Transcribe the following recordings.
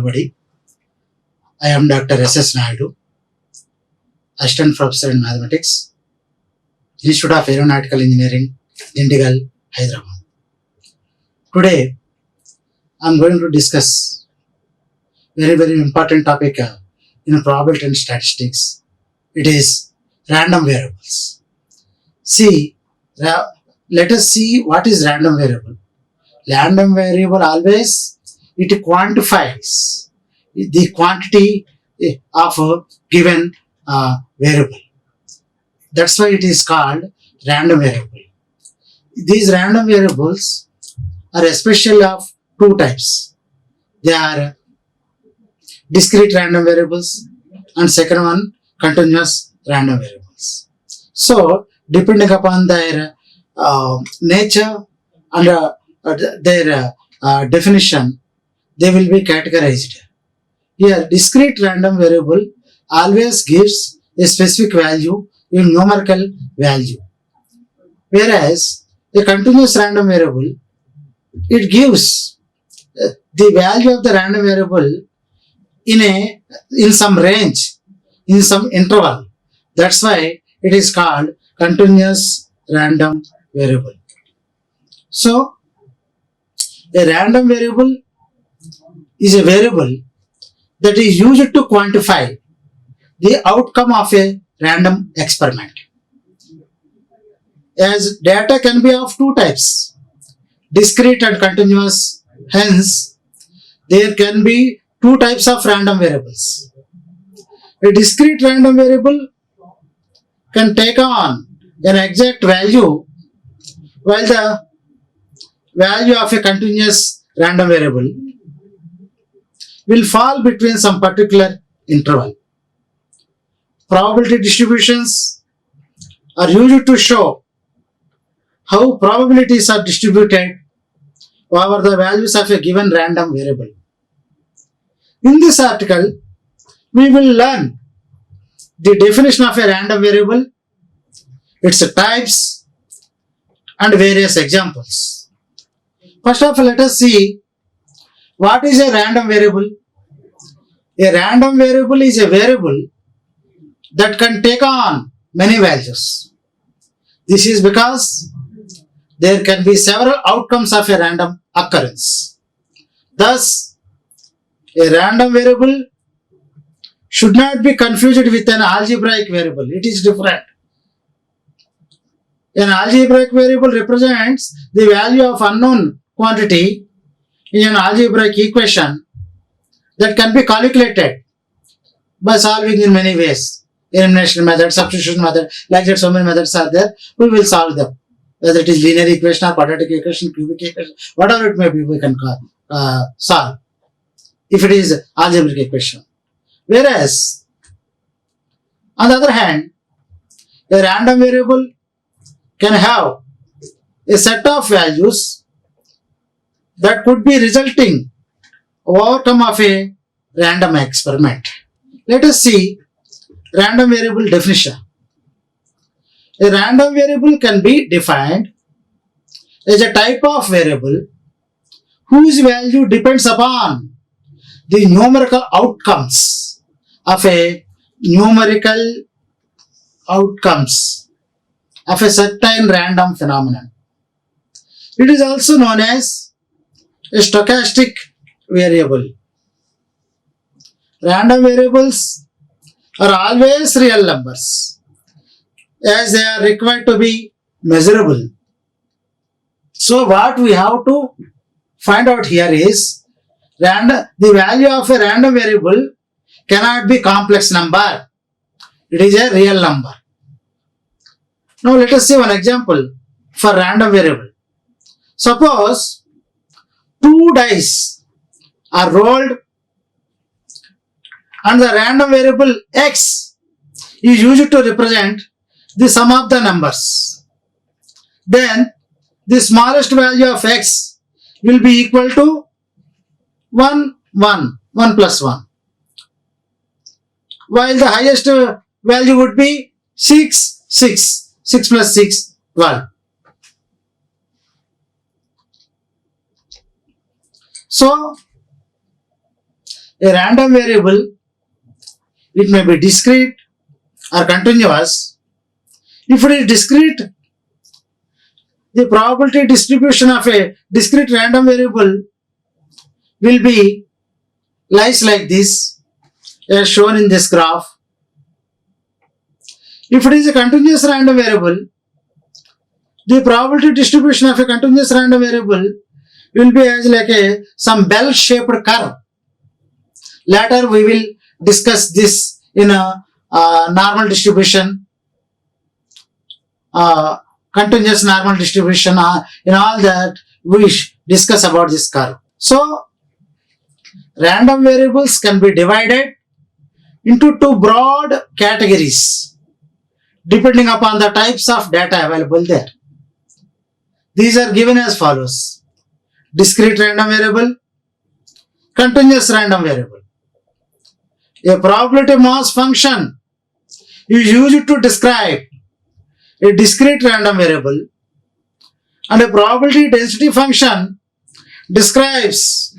everybody. I am Dr. S.S. Naidu, Assistant Professor in Mathematics, Institute of Aeronautical Engineering, Dundigal, Hyderabad. Today, I am going to discuss very important topic in probability and statistics. It is random variables. Let us see what is random variable. Random variable always it quantifies the quantity of a given variable. That's why it is called random variable. These random variables are especially of two types. They are discrete random variables and second one continuous random variables. So depending upon their nature and their definition, they will be categorized. Here, discrete random variable always gives a specific value, a numerical value, whereas a continuous random variable, it gives the value of the random variable in some range, in some interval. That's why it is called continuous random variable. So, a random variable is a variable that is used to quantify the outcome of a random experiment. As data can be of two types, discrete and continuous, hence there can be two types of random variables. A discrete random variable can take on an exact value, while the value of a continuous random variable will fall between some particular interval. Probability distributions are used to show how probabilities are distributed over the values of a given random variable. In this article, we will learn the definition of a random variable, its types, and various examples. First of all, let us see what is a random variable. A random variable is a variable that can take on many values. This is because there can be several outcomes of a random occurrence. Thus, a random variable should not be confused with an algebraic variable. It is different. An algebraic variable represents the value of unknown quantity in an algebraic equation that can be calculated by solving in many ways. Elimination method, substitution method, like that so many methods are there. We will solve them. Whether it is linear equation or quadratic equation, cubic equation, whatever it may be, we can solve. If it is algebraic equation. Whereas, on the other hand, a random variable can have a set of values that could be resulting outcome of a random experiment. Let us see random variable definition. A random variable can be defined as a type of variable whose value depends upon the numerical outcomes of a certain random phenomenon. It is also known as a stochastic variable. Random variables are always real numbers as they are required to be measurable. So what we have to find out here is the value of a random variable cannot be complex number. It is a real number. Now let us see one example for random variable. Suppose two dice are rolled and the random variable x is used to represent the sum of the numbers. Then the smallest value of x will be equal to 1 plus 1, while the highest value would be 6 plus 6, 12. So a random variable, it may be discrete or continuous. If it is discrete, the probability distribution of a discrete random variable will be lies like this, as shown in this graph. If it is a continuous random variable, the probability distribution of a continuous random variable will be as like some bell-shaped curve. Later we will discuss this in a normal distribution, continuous normal distribution, in all that we discuss about this curve. So random variables can be divided into two broad categories depending upon the types of data available there. These are given as follows: discrete random variable, continuous random variable. A probability mass function is used to describe a discrete random variable, and a probability density function describes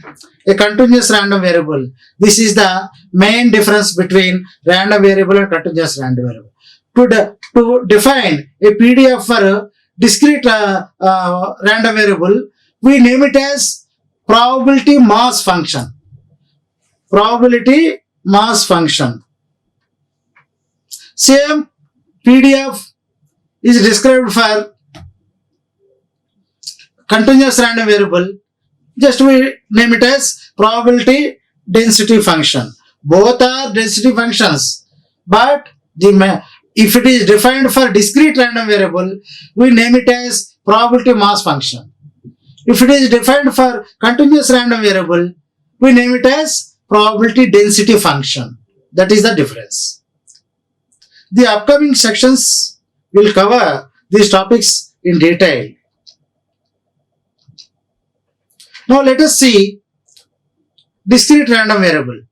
a continuous random variable. This is the main difference between random variable and continuous random variable. To define a PDF for a discrete random variable, we name it as probability mass function. Probability mass function. Same PDF is described for continuous random variable. Just we name it as probability density function. Both are density functions, but if it is defined for discrete random variable, we name it as probability mass function. If it is defined for continuous random variable, we name it as probability density function. That is the difference. The upcoming sections will cover these topics in detail. Now let us see discrete random variable.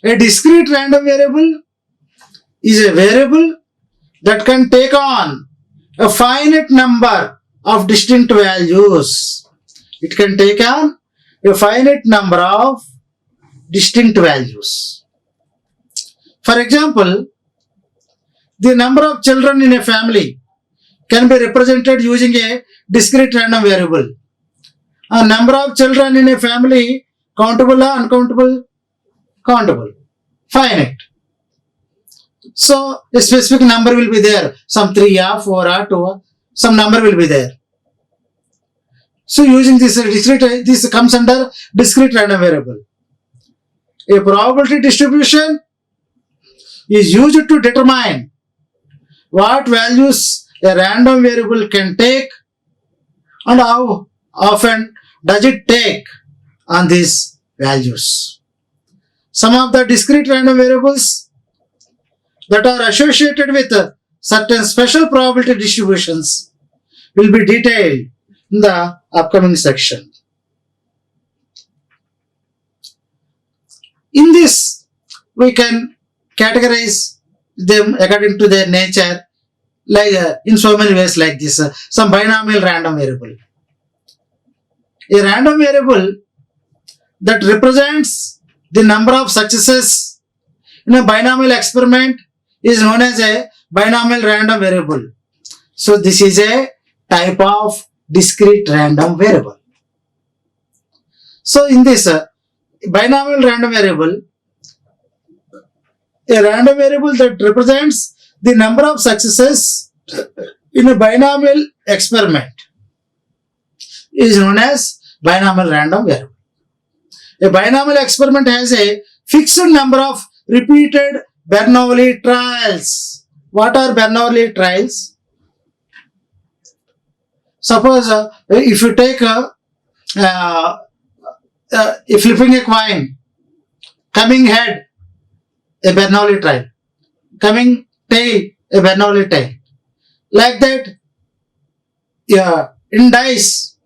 A discrete random variable is a variable that can take on a finite number of distinct values. It can take on a finite number of distinct values. For example, the number of children in a family can be represented using a discrete random variable. A number of children in a family, countable or uncountable? Countable. Finite. So a specific number will be there. Some 3 or 4 or 2, some number will be there. So using this discrete, this comes under discrete random variable. A probability distribution is used to determine what values a random variable can take and how often does it take on these values. Some of the discrete random variables that are associated with certain special probability distributions will be detailed in the upcoming section. In this, we can categorize them according to their nature, like in so many ways like this. Some binomial random variable. A random variable that represents the number of successes in a binomial experiment is known as a binomial random variable. So this is a type of discrete random variable. So in this binomial random variable, a random variable that represents the number of successes in a binomial experiment is known as binomial random variable. A binomial experiment has a fixed number of repeated Bernoulli trials. What are Bernoulli trials? Suppose if you take flipping a coin, coming head, a Bernoulli trial, coming tail, a Bernoulli tail. Like that, in dice,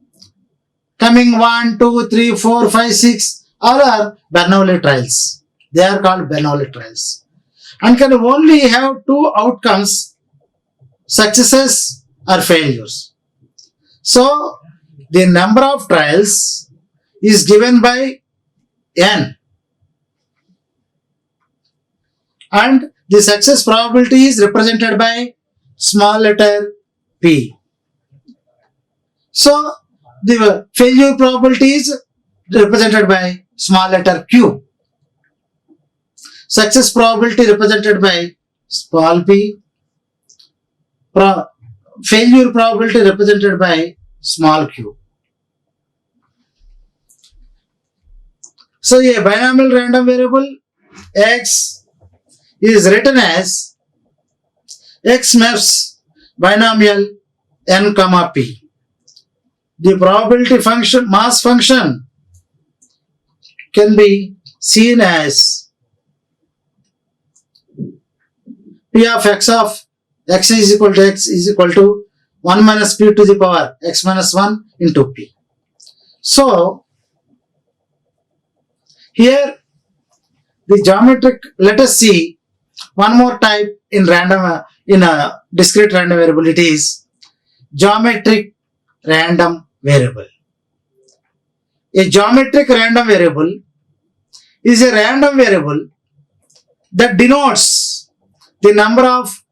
coming 1, 2, 3, 4, 5, 6, all are Bernoulli trials. They are called Bernoulli trials. And can only have two outcomes, successes or failures. So, the number of trials is given by n. and the success probability is represented by small letter p. So the failure probability is represented by small letter q. Success probability represented by small p. Failure probability represented by small q. So a binomial random variable x is written as x maps binomial n comma p. The probability function, mass function, can be seen as p of x is equal to x is equal to 1 minus p to the power x minus 1 into p. So here the geometric, let us see one more type in random, in a discrete random variable. It is geometric random variable. A geometric random variable is a random variable that denotes the number of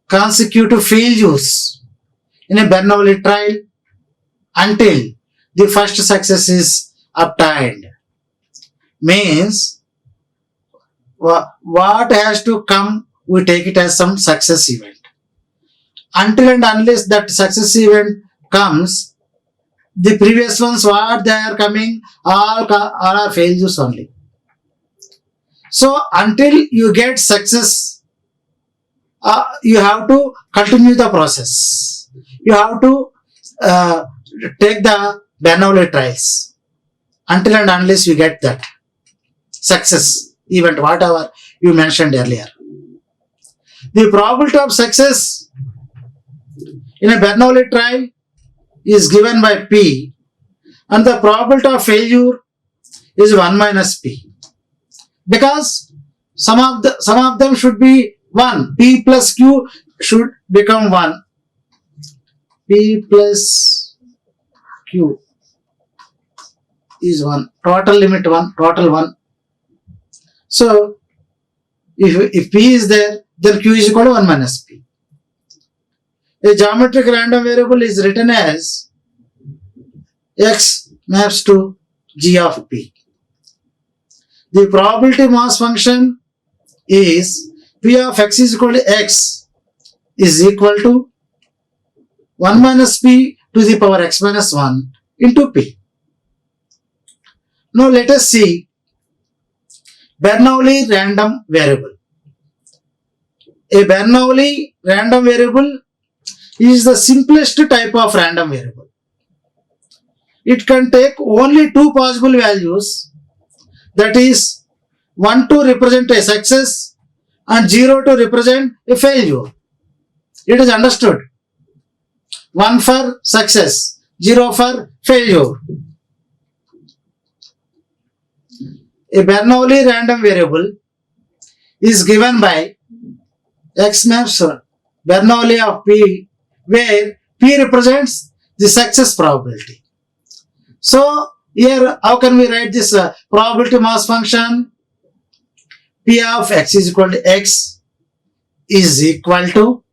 consecutive failures in a Bernoulli trial until the first success is obtained. Means what has to come, we take it as some success event. Until and unless that success event comes, the previous ones what they are coming all are failures only. So until you get success, you have to continue the process. You have to take the Bernoulli trials until and unless you get that success event, whatever you mentioned earlier. The probability of success in a Bernoulli trial is given by p, and the probability of failure is 1 minus p, because some of them should be 1. P plus q should become 1. P plus q is 1. Total limit 1. Total 1. So if p is there, then q is equal to 1 minus p. A geometric random variable is written as x maps to g of p. The probability mass function is p of x is equal to x is equal to 1 minus p to the power x minus 1 into p. Now let us see Bernoulli random variable. A Bernoulli random variable is the simplest type of random variable. It can take only two possible values, that is 1 to represent a success and 0 to represent a failure. It is understood. 1 for success, 0 for failure. A Bernoulli random variable is given by x maps Bernoulli of p, where p represents the success probability. So here how can we write this probability mass function? P of x is equal to x is equal to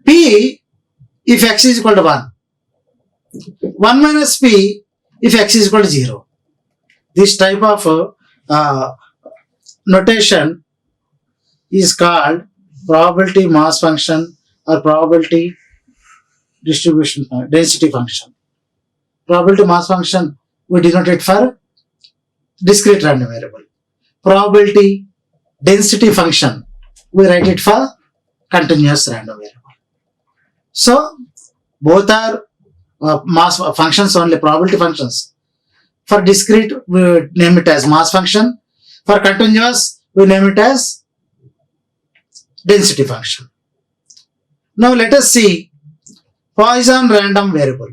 p if x is equal to 1. 1 minus p if x is equal to 0. This type of notation is called probability mass function or probability distribution density function. Probability mass function we denote it for discrete random variable. Probability density function we write it for continuous random variable. So both are mass functions only, probability functions. For discrete we name it as mass function. For continuous we name it as density function. Now let us see Poisson random variable.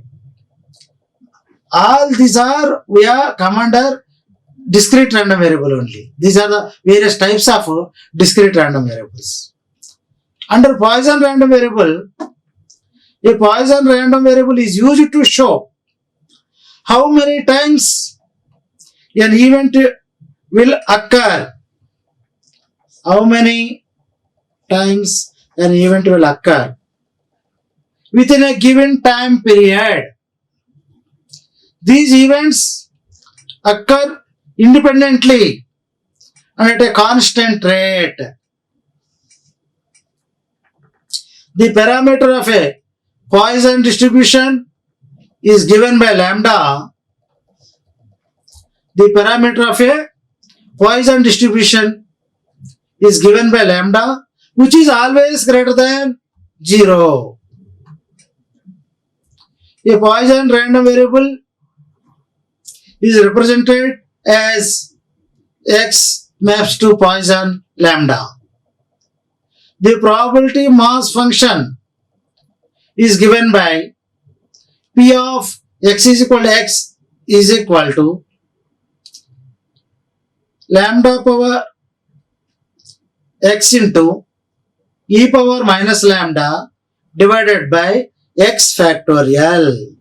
All these are we are come under discrete random variable only. These are the various types of discrete random variables. Under Poisson random variable, a Poisson random variable is used to show how many times an event will occur how many times an event will occur within a given time period. These events occur independently and at a constant rate. The parameter of a Poisson distribution is given by lambda. The parameter of a Poisson distribution is given by lambda, which is always greater than 0. A Poisson random variable is represented as x maps to Poisson lambda. The probability mass function is given by P of x is equal to lambda power x into e power minus lambda divided by x factorial.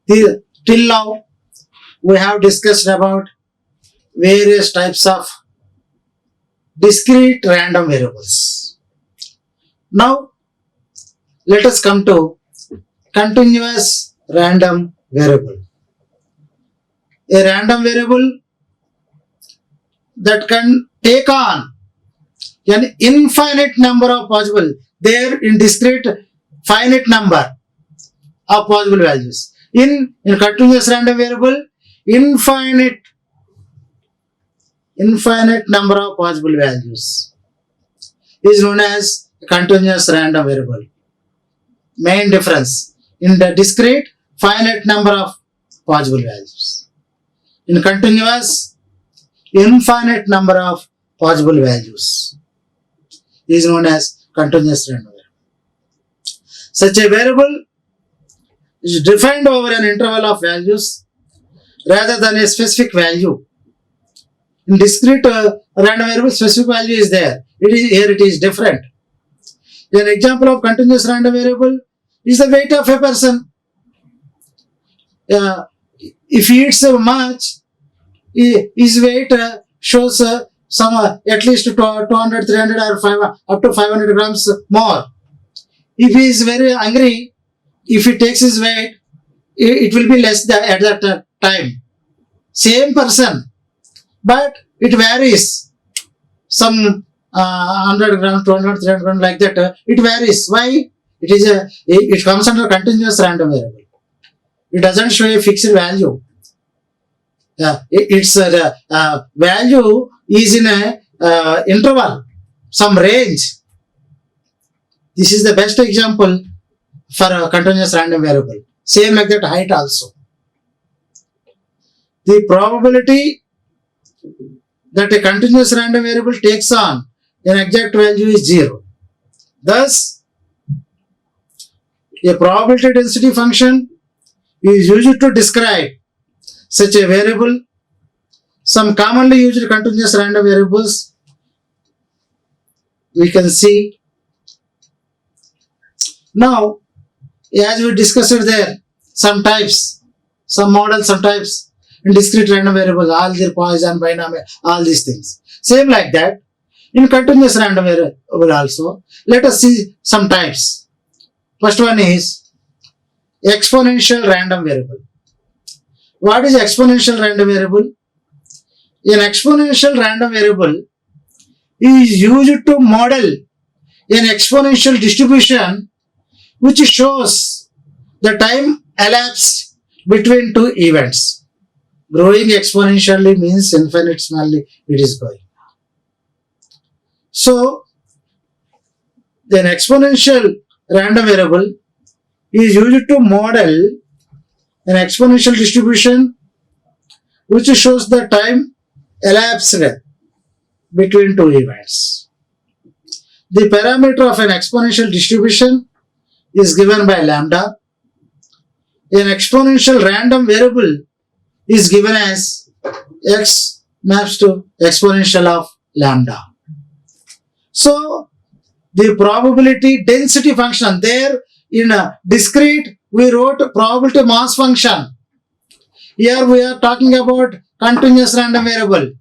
Till now, we have discussed about various types of discrete random variables. Now, let us come to continuous random variable. A random variable that can take on an infinite number of possible, there in discrete finite number of possible values. In continuous random variable, infinite number of possible values is known as continuous random variable. Main difference in the discrete finite number of possible values. In continuous, infinite number of possible values is known as continuous random variable. Such a variable is defined over an interval of values rather than a specific value. In discrete random variable, specific value is there. Here it is different. An example of continuous random variable is the weight of a person. If he eats much, his weight shows some at least 200, 300 or up to 500 grams more. If he is very hungry, if he takes his weight, it will be less at that time. Same person, but it varies. Some 100 grams, 200, 300 grams like that. It varies. Why? It comes under continuous random variable. It doesn't show a fixed value. Its value is in a interval, some range. This is the best example for a continuous random variable. Same like that height also. The probability that a continuous random variable takes on an exact value is 0. Thus, a probability density function is used to describe such a variable. Some commonly used continuous random variables we can see. Now, as we discussed there, some types, some models, some types in discrete random variables, all their Poisson, binomial, all these things. Same like that, in continuous random variable also, let us see some types. First one is exponential random variable. What is exponential random variable? An exponential random variable is used to model an exponential distribution which shows the time elapsed between two events. Growing exponentially means infinitesimally it is going. So, an exponential random variable is used to model an exponential distribution which shows the time elapsed between two events. The parameter of an exponential distribution is given by lambda. An exponential random variable is given as x maps to exponential of lambda. So, the probability density function there in a discrete we wrote probability mass function. Here we are talking about continuous random variable.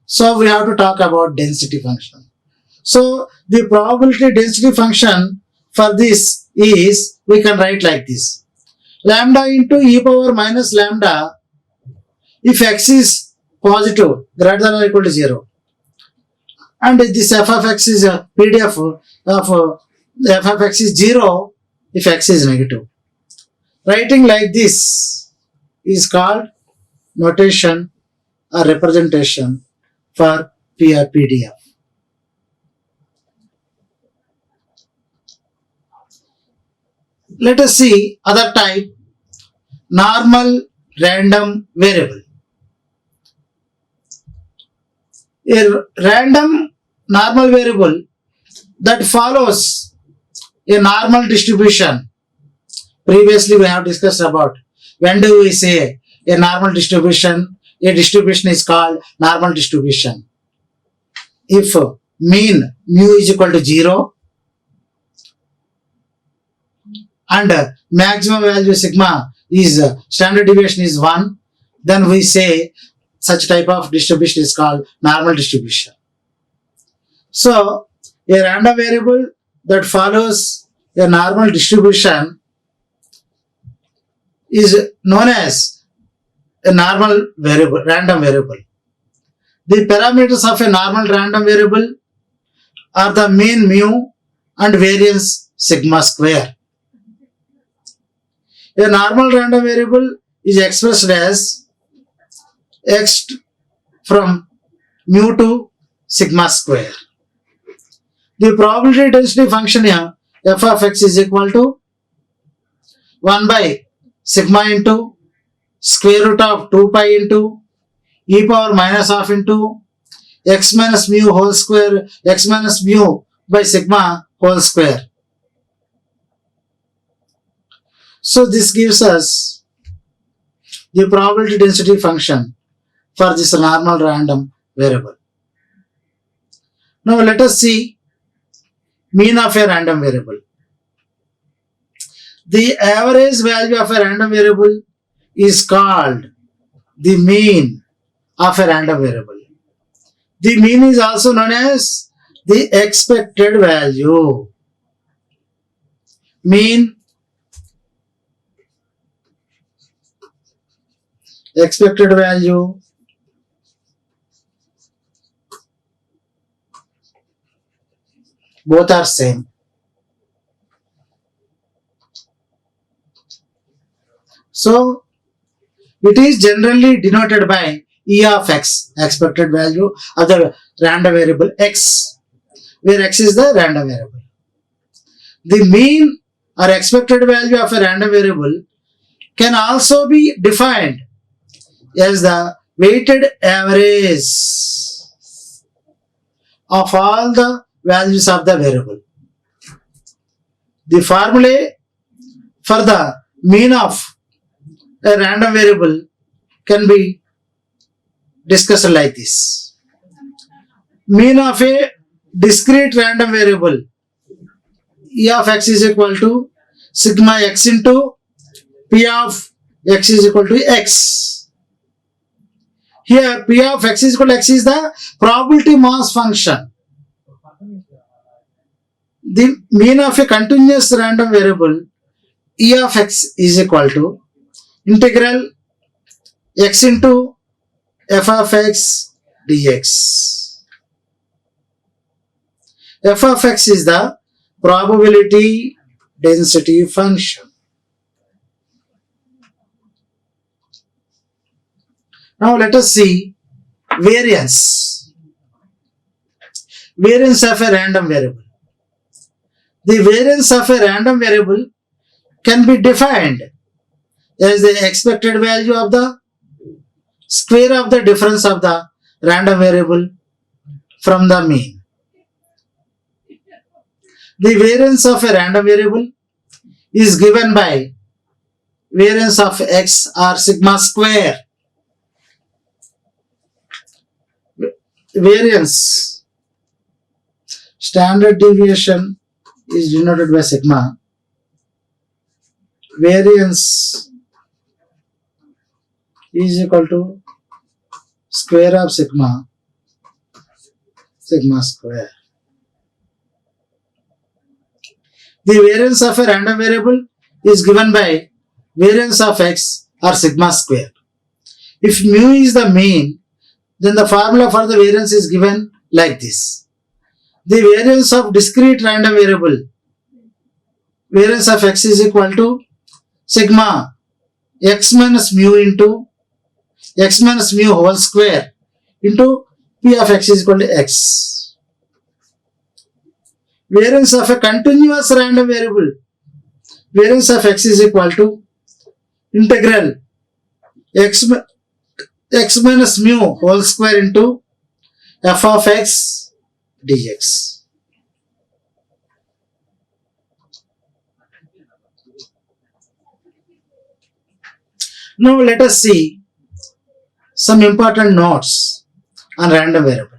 So we have to talk about density function. So the probability density function for this is, we can write like this. Lambda into e power minus lambda if x is positive, greater than or equal to 0. And this f of x is a PDF of f of x is 0 if x is negative. Writing like this is called notation or representation for PDF. Let us see other type, normal random variable. A random normal variable that follows a normal distribution. Previously we have discussed about when do we say a normal distribution. A distribution is called normal distribution if mean mu is equal to 0 and maximum value sigma is standard deviation is 1, then we say such type of distribution is called normal distribution. So a random variable that follows a normal distribution is known as a normal variable, random variable. The parameters of a normal random variable are the mean mu and variance sigma square. A normal random variable is expressed as x from mu to sigma square. The probability density function here, f of x is equal to 1 by sigma into square root of 2 pi into e power minus half into x minus mu whole square, x minus mu by sigma whole square. So this gives us the probability density function for this normal random variable. Now let us see mean of a random variable. The average value of a random variable is called the mean of a random variable. The mean is also known as the expected value. Mean, expected value, both are same. So it is generally denoted by E of x, expected value of the random variable x, where x is the random variable. The mean or expected value of a random variable can also be defined as the weighted average of all the values of the variable. The formula for the mean of a random variable can be discussed like this. Mean of a discrete random variable E of x is equal to sigma x into P of x is equal to x. Here P of x is equal to x is the probability mass function. The mean of a continuous random variable E of x is equal to integral x into f of x dx. F of x is the probability density function. Now let us see variance. Variance of a random variable. The variance of a random variable can be defined as the expected value of the square of the difference of the random variable from the mean. The variance of a random variable is given by variance of x or sigma square. Variance, standard deviation is denoted by sigma. variance is equal to square of sigma square. The variance of a random variable is given by variance of x or sigma square. If mu is the mean, then the formula for the variance is given like this. The variance of discrete random variable, variance of x is equal to sigma x minus mu into x minus mu whole square into p of x is equal to x. Variance of a continuous random variable, variance of x is equal to integral x minus mu whole square into f of x dx. Now let us see some important notes on random variable.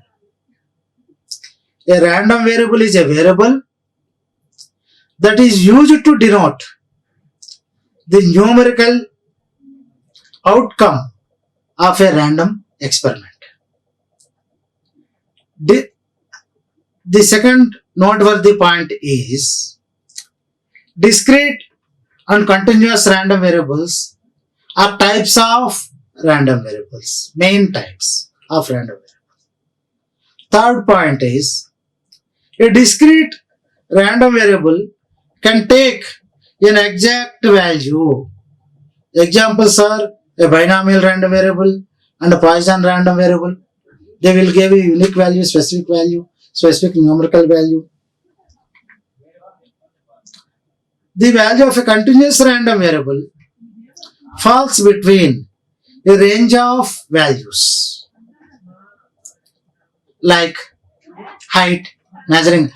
A random variable is a variable that is used to denote the numerical outcome of a random experiment. The second noteworthy point is discrete and continuous random variables are types of random variables, main types of random variables. Third point is a discrete random variable can take an exact value. Examples are a binomial random variable and a Poisson random variable. They will give you unique value, specific numerical value. The value of a continuous random variable falls between a range of values like height, measuring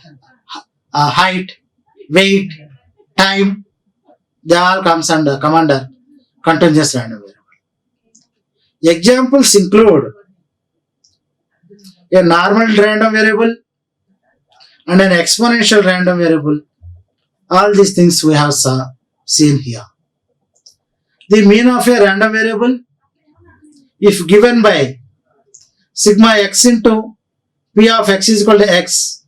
height, weight, time, they all come under continuous random variable. Examples include a normal random variable and an exponential random variable. All these things we have seen here. The mean of a random variable, if given by sigma x into p of x is equal to x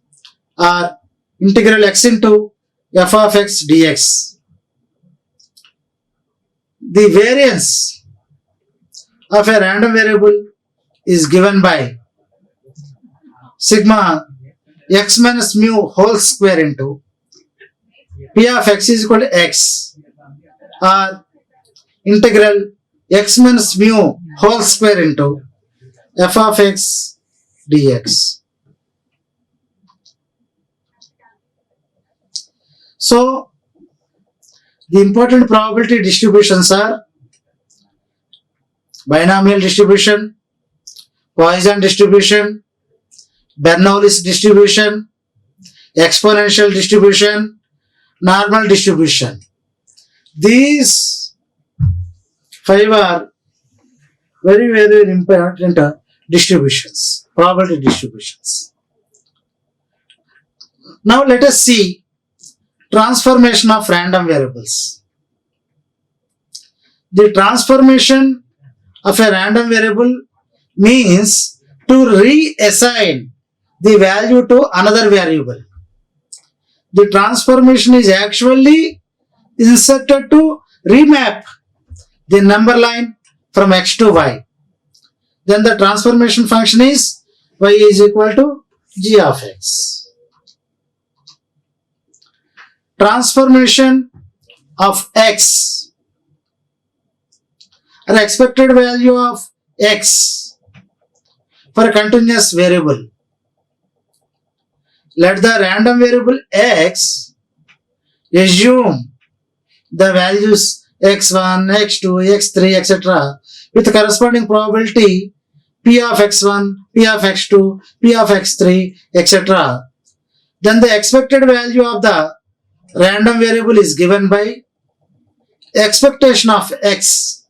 or integral x into f of x dx. The variance of a random variable is given by sigma x minus mu whole square into p of x is equal to x or integral x minus mu whole square into f of x dx. So, the important probability distributions are binomial distribution, Poisson distribution, Bernoulli's distribution, exponential distribution, normal distribution. These 5 are very, very important distributions, probability distributions. Now let us see transformation of random variables. The transformation of a random variable means to reassign the value to another variable. The transformation is actually inserted to remap the number line from x to y. Then the transformation function is y is equal to g of x. Transformation of x, an expected value of x for a continuous variable. Let the random variable x assume the values x1, x2, x3, etc. with corresponding probability p of x1, p of x2, p of x3, etc. Then the expected value of the random variable is given by expectation of x.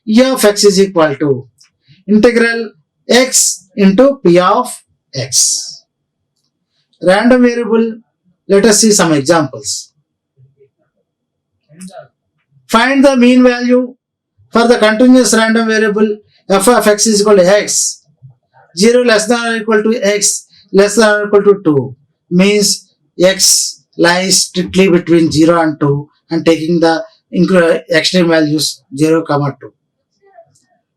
E of x is equal to integral x into p of x. Random variable, let us see some examples. Find the mean value for the continuous random variable f of x is equal to x. 0 less than or equal to x less than or equal to 2 means x lies strictly between 0 and 2 and taking the extreme values 0, 2.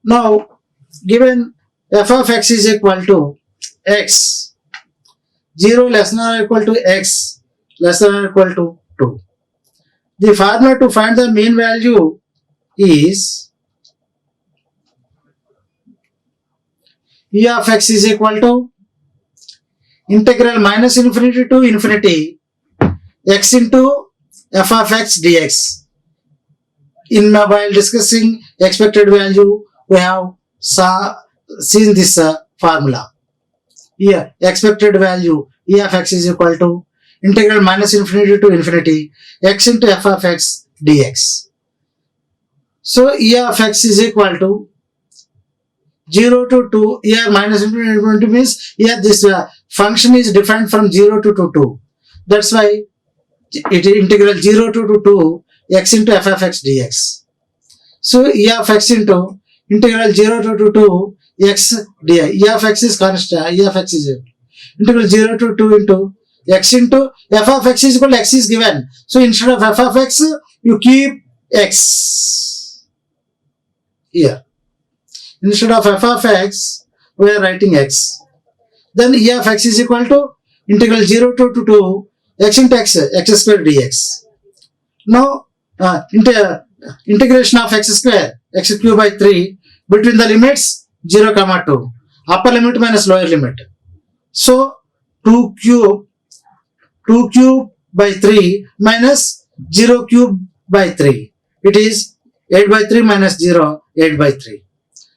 Now, given f of x is equal to x, 0 less than or equal to x less than or equal to 2. The formula to find the mean value is e of x is equal to integral minus infinity to infinity x into f of x dx. While discussing expected value, we have seen this formula. Here, expected value e of x is equal to integral minus infinity to infinity x into f of x dx. So, e of x is equal to 0 to 2. Here minus infinity means here this function is defined from 0 to 2. That's why it is integral 0 to 2 x into f of x dx. So e of x into integral 0 to 2 x dx. E of x is constant. E of x is integral 0 to 2 into x into f of x is equal to x is given. So instead of f of x, you keep x here. Instead of f of x, we are writing x. Then e of x is equal to integral 0 to 2 x into x square dx. Now, integration of x square, x cube by 3 between the limits 0, 2, upper limit minus lower limit. So, 2 cube by 3 minus 0 cube by 3. It is 8 by 3 minus 0, 8 by 3.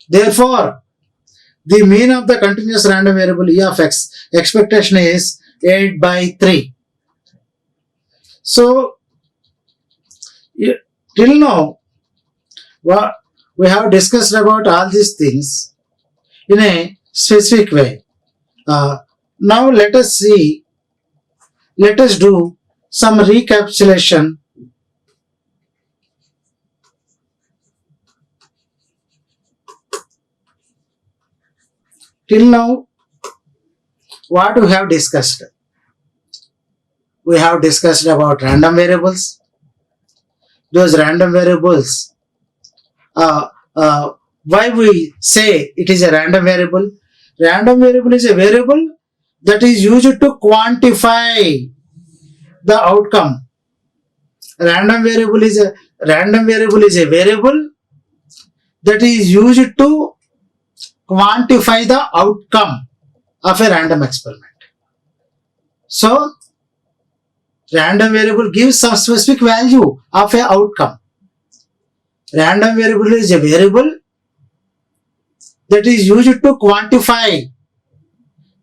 Therefore, the mean of the continuous random variable e of x expectation is 8 by 3. So, till now, we have discussed about all these things in a specific way. Now let us do some recapitulation. Till now, what we have discussed? We have discussed about random variables. Those random variables, why we say it is a random variable? Random variable is a variable that is used to quantify the outcome. Random variable is a variable that is used to quantify the outcome of a random experiment. So, random variable gives some specific value of a outcome. Random variable is a variable that is used to quantify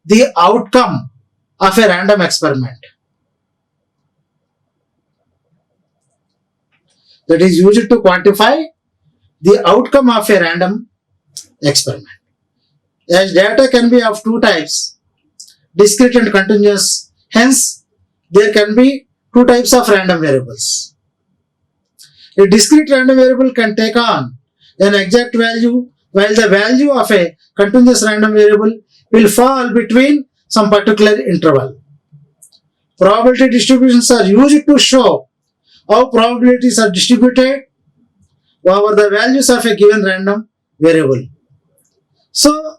the outcome of a random experiment. That is used to quantify the outcome of a random experiment. As data can be of two types, discrete and continuous, hence there can be two types of random variables. A discrete random variable can take on an exact value, while the value of a continuous random variable will fall between some particular interval. Probability distributions are used to show how probabilities are distributed over the values of a given random variable. So,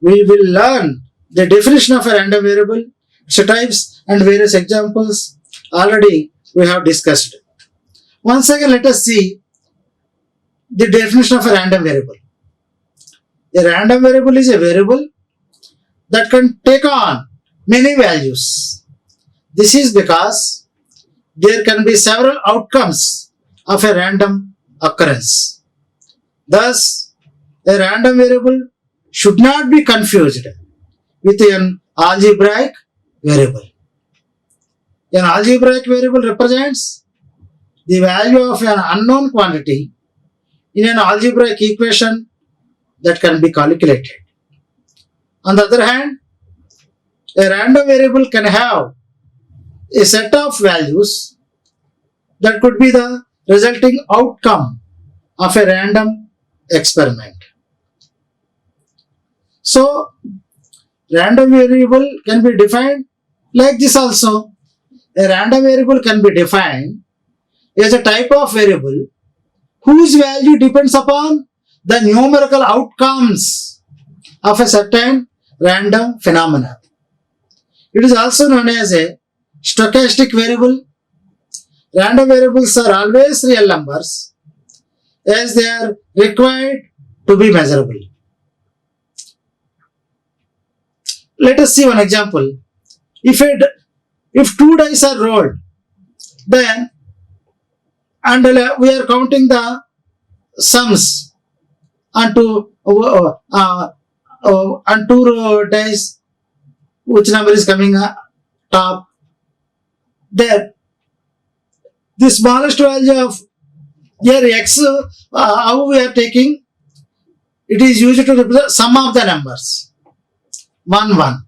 we will learn the definition of a random variable, its types and various examples already we have discussed. Once again, let us see the definition of a random variable. A random variable is a variable that can take on many values. This is because there can be several outcomes of a random occurrence. Thus, a random variable should not be confused with an algebraic variable. An algebraic variable represents the value of an unknown quantity in an algebraic equation that can be calculated. On the other hand, a random variable can have a set of values that could be the resulting outcome of a random experiment. So, random variable can be defined like this also. A random variable can be defined as a type of variable whose value depends upon the numerical outcomes of a certain random phenomena. It is also known as a stochastic variable. Random variables are always real numbers as they are required to be measurable. Let us see one example. If two dice are rolled, then and we are counting the sums on two dice, which number is coming top. There, the smallest value of here x, how we are taking, it is used to represent sum of the numbers. 1, 1.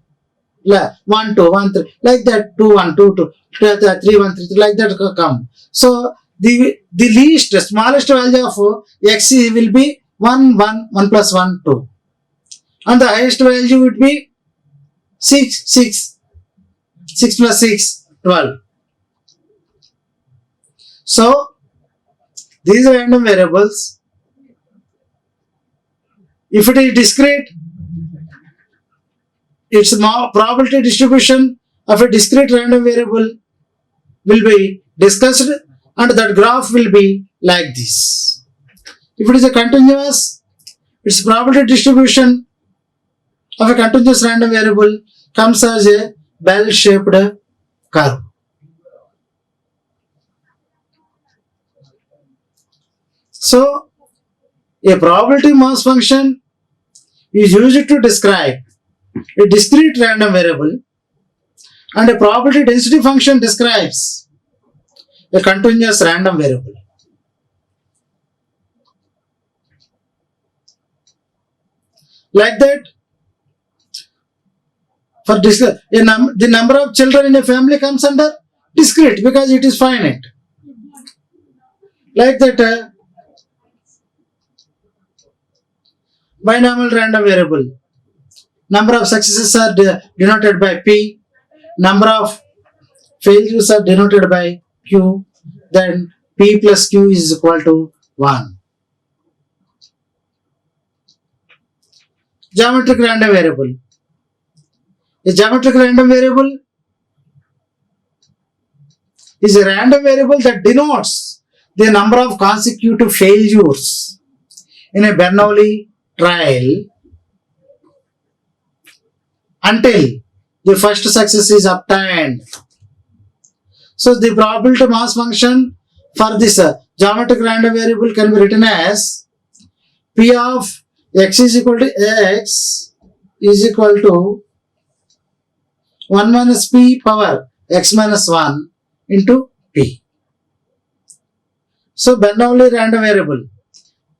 1, 2, 1, 3, like that, 2, 1, 2, 2, 3, 1, 3, 3, like that come. So, the smallest value of x will be 1, 1, 1 plus 1, 2. And the highest value would be 6, 6, 6 plus 6, 12. So, these random variables, if it is discrete, its probability distribution of a discrete random variable will be discussed, and that graph will be like this. If it is a continuous, its probability distribution of a continuous random variable comes as a bell-shaped curve. So, a probability mass function is used to describe a discrete random variable, and a probability density function describes a continuous random variable. Like that, for the number of children in a family comes under discrete because it is finite. Like that, binomial random variable, number of successes are denoted by P, number of failures are denoted by Q, then P plus Q is equal to 1. Geometric random variable. A geometric random variable is a random variable that denotes the number of consecutive failures in a Bernoulli trial until the first success is obtained. So the probability mass function for this geometric random variable can be written as P of x is equal to x is equal to 1 minus P power x minus 1 into P. So Bernoulli random variable.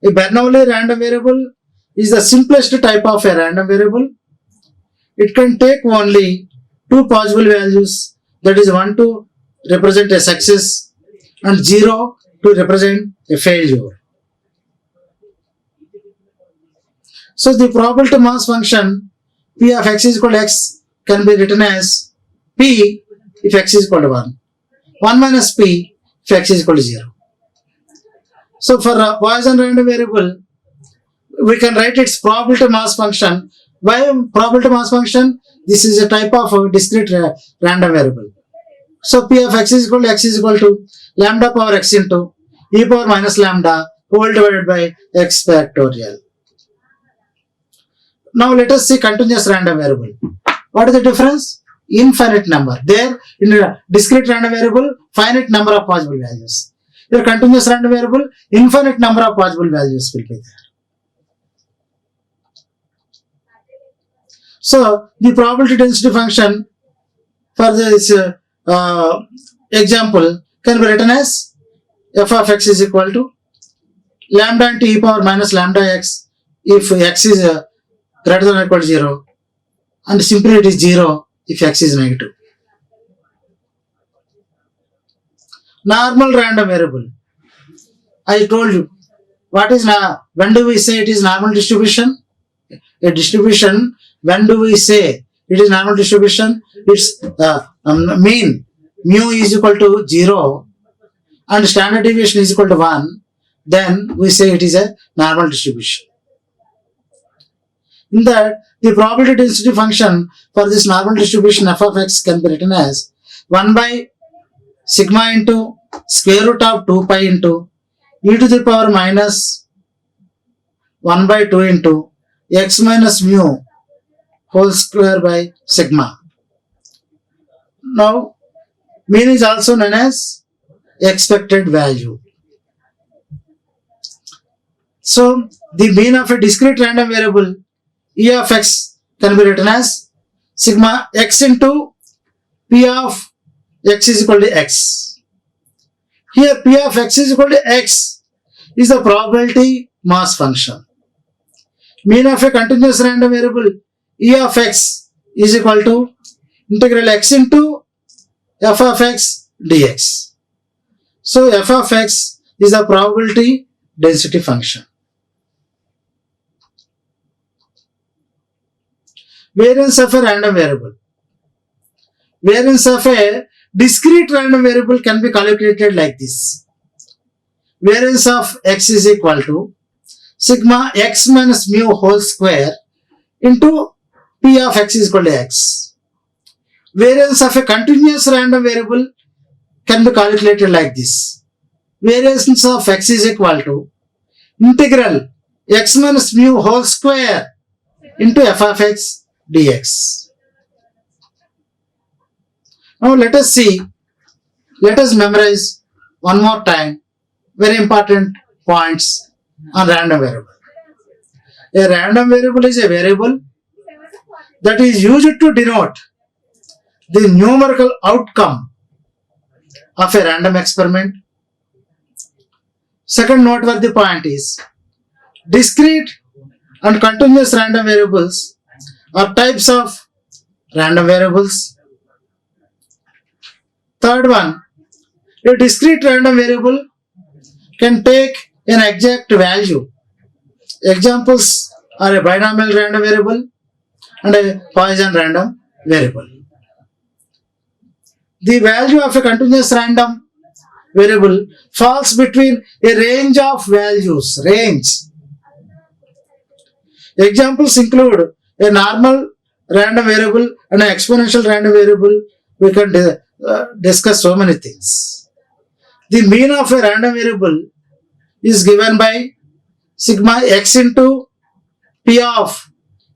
A Bernoulli random variable is the simplest type of a random variable. It can take only two possible values, that is 1 to represent a success and 0 to represent a failure. So the probability mass function P of x is equal to x can be written as P if x is equal to 1, 1 minus P if x is equal to 0. So for a Poisson random variable, we can write its probability mass function. Why probability mass function? This is a type of a discrete random variable. So P of x is equal to lambda power x into e power minus lambda whole divided by x factorial. Now let us see continuous random variable. What is the difference? Infinite number. There in a discrete random variable, finite number of possible values. Your continuous random variable, infinite number of possible values will be there. So the probability density function for this example can be written as f of x is equal to lambda into e power minus lambda x if x is greater than or equal to 0, and simply it is 0 if x is negative. Normal random variable. I told you. What is when do we say it is normal distribution? A distribution, when do we say it is normal distribution? Its mean mu is equal to 0 and standard deviation is equal to 1. Then we say it is a normal distribution. In that, the probability density function for this normal distribution f of x can be written as 1 by sigma into square root of 2 pi into e to the power minus 1 by 2 into x minus mu whole square by sigma. Now, mean is also known as expected value. So, the mean of a discrete random variable E of x can be written as sigma x into P of x is equal to x. Here P of x is equal to x is the probability mass function. Mean of a continuous random variable E of x is equal to integral x into f of x dx. So f of x is the probability density function. Variance of a random variable. Variance of a discrete random variable can be calculated like this. Variance of x is equal to sigma x minus mu whole square into P of x is equal to x. Variance of a continuous random variable can be calculated like this. Variance of x is equal to integral x minus mu whole square into f of x dx. Now let us see, let us memorize one more time very important points on random variable. A random variable is a variable that is used to denote the numerical outcome of a random experiment. Second noteworthy point is discrete and continuous random variables are types of random variables. Third one, a discrete random variable can take an exact value. Examples are a binomial random variable and a Poisson random variable. The value of a continuous random variable falls between a range of values. Examples include a normal random variable and an exponential random variable. We can discuss so many things. The mean of a random variable is given by sigma x into P of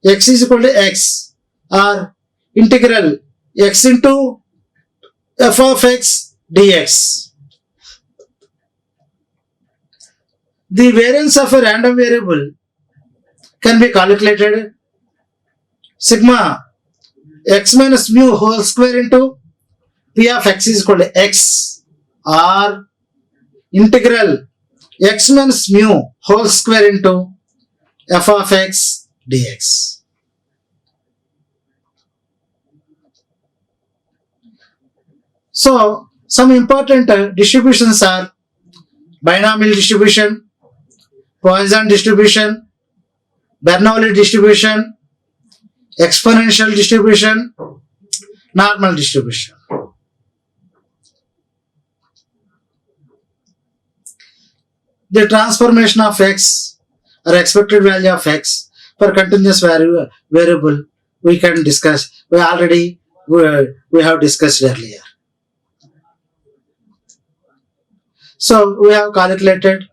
x is equal to x or integral x into f of x dx. The variance of a random variable can be calculated sigma x minus mu whole square into P of x is equal to x or integral x minus mu whole square into f of x dx. So, some important distributions are binomial distribution, Poisson distribution, Bernoulli distribution, exponential distribution, normal distribution. The transformation of x or expected value of x for continuous variable we can discuss. We have discussed earlier. So we have calculated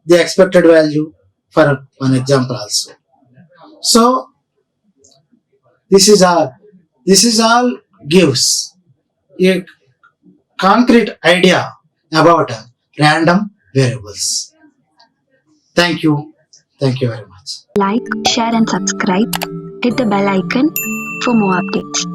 the expected value for one example also. So this is all gives a concrete idea about random variables. Thank you very much. Like, share and subscribe. Hit the bell icon for more updates.